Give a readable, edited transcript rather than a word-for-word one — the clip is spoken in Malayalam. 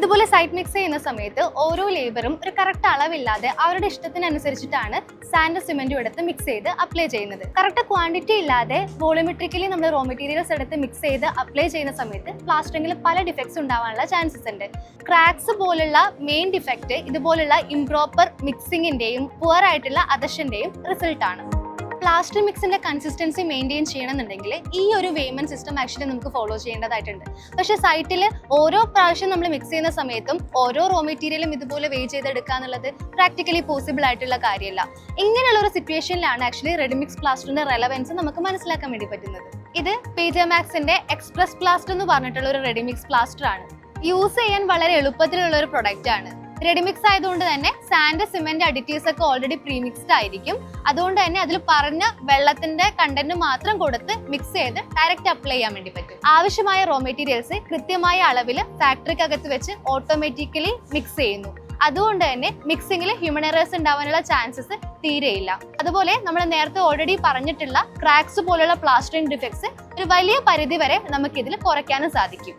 ഇതുപോലെ സൈറ്റ് മിക്സ് ചെയ്യുന്ന സമയത്ത് ഓരോ ലേബറും ഒരു കറക്റ്റ് അളവില്ലാതെ അവരുടെ ഇഷ്ടത്തിനനുസരിച്ചിട്ടാണ് സാൻഡ് സിമെന്റും എടുത്ത് മിക്സ് ചെയ്ത് അപ്ലൈ ചെയ്യുന്നത്. കറക്റ്റ് ക്വാണ്ടിറ്റി ഇല്ലാതെ വോളിമെട്രിക്കലി നമ്മൾ റോ മെറ്റീരിയൽസ് എടുത്ത് മിക്സ് ചെയ്ത് അപ്ലൈ ചെയ്യുന്ന സമയത്ത് പ്ലാസ്റ്ററിംഗിൽ പല ഡിഫക്ട്സ് ഉണ്ടാവാനുള്ള ചാൻസസ് ഉണ്ട്. ക്രാക്സ് പോലുള്ള മെയിൻ ഡിഫക്റ്റ് ഇതുപോലുള്ള ഇംപ്രോപ്പർ മിക്സിങ്ങിന്റെയും പുവർ ആയിട്ടുള്ള അദഷന്റെയും റിസൾട്ട് ആണ്. പ്ലാസ്റ്റർ മിക്സിന്റെ കൺസിസ്റ്റൻസി മെയിൻറ്റെയിൻ ചെയ്യണമെന്നുണ്ടെങ്കിൽ ഈ ഒരു വേയ്മെന്റ് സിസ്റ്റം ആക്ച്വലി നമുക്ക് ഫോളോ ചെയ്യേണ്ടതായിട്ടുണ്ട്. പക്ഷേ സൈറ്റിൽ ഓരോ പ്രാവശ്യം നമ്മൾ മിക്സ് ചെയ്യുന്ന സമയത്തും ഓരോ റോ മെറ്റീരിയലും ഇതുപോലെ വെയ് ചെയ്തെടുക്കുക എന്നുള്ളത് പ്രാക്ടിക്കലി പോസിബിൾ ആയിട്ടുള്ള കാര്യമല്ല. ഇങ്ങനെയുള്ള ഒരു സിറ്റുവേഷനിലാണ് ആക്ച്വലി റെഡിമിക്സ് പ്ലാസ്റ്ററിന്റെ റെലവൻസ് നമുക്ക് മനസ്സിലാക്കാൻ വേണ്ടി പറ്റുന്നത്. ഇത് PJ Maxxന്റെ എക്സ്പ്രസ് പ്ലാസ്റ്റർ എന്ന് പറഞ്ഞിട്ടുള്ള ഒരു റെഡിമിക്സ് പ്ലാസ്റ്റർ ആണ്. യൂസ് ചെയ്യാൻ വളരെ എളുപ്പത്തിലുള്ള ഒരു പ്രൊഡക്റ്റ് ആണ്. റെഡിമിക്സ് ആയതുകൊണ്ട് തന്നെ സാൻഡ് സിമെന്റ് അഡിറ്റീവ്സ് ഒക്കെ ഓൾറെഡി പ്രീമിക്സ്ഡ് ആയിരിക്കും. അതുകൊണ്ട് തന്നെ അതിൽ പറഞ്ഞ വെള്ളത്തിന്റെ കണ്ടന്റ് മാത്രം കൊടുത്ത് മിക്സ് ചെയ്ത് ഡയറക്റ്റ് അപ്ലൈ ചെയ്യാൻ വേണ്ടി പറ്റും. ആവശ്യമായ റോ മെറ്റീരിയൽസ് കൃത്യമായ അളവിൽ ഫാക്ടറിക്കകത്ത് വെച്ച് ഓട്ടോമാറ്റിക്കലി മിക്സ് ചെയ്യുന്നു. അതുകൊണ്ട് തന്നെ മിക്സിംഗിൽ ഹ്യൂമൻ എറേഴ്സ് ഉണ്ടാവാനുള്ള ചാൻസസ് തീരെയില്ല. അതുപോലെ നമ്മൾ നേരത്തെ ഓൾറെഡി പറഞ്ഞിട്ടുള്ള ക്രാക്സ് പോലുള്ള പ്ലാസ്റ്ററിംഗ് ഡിഫക്ട്സ് ഒരു വലിയ പരിധി വരെ നമുക്ക് ഇതിൽ കുറയ്ക്കാനും സാധിക്കും.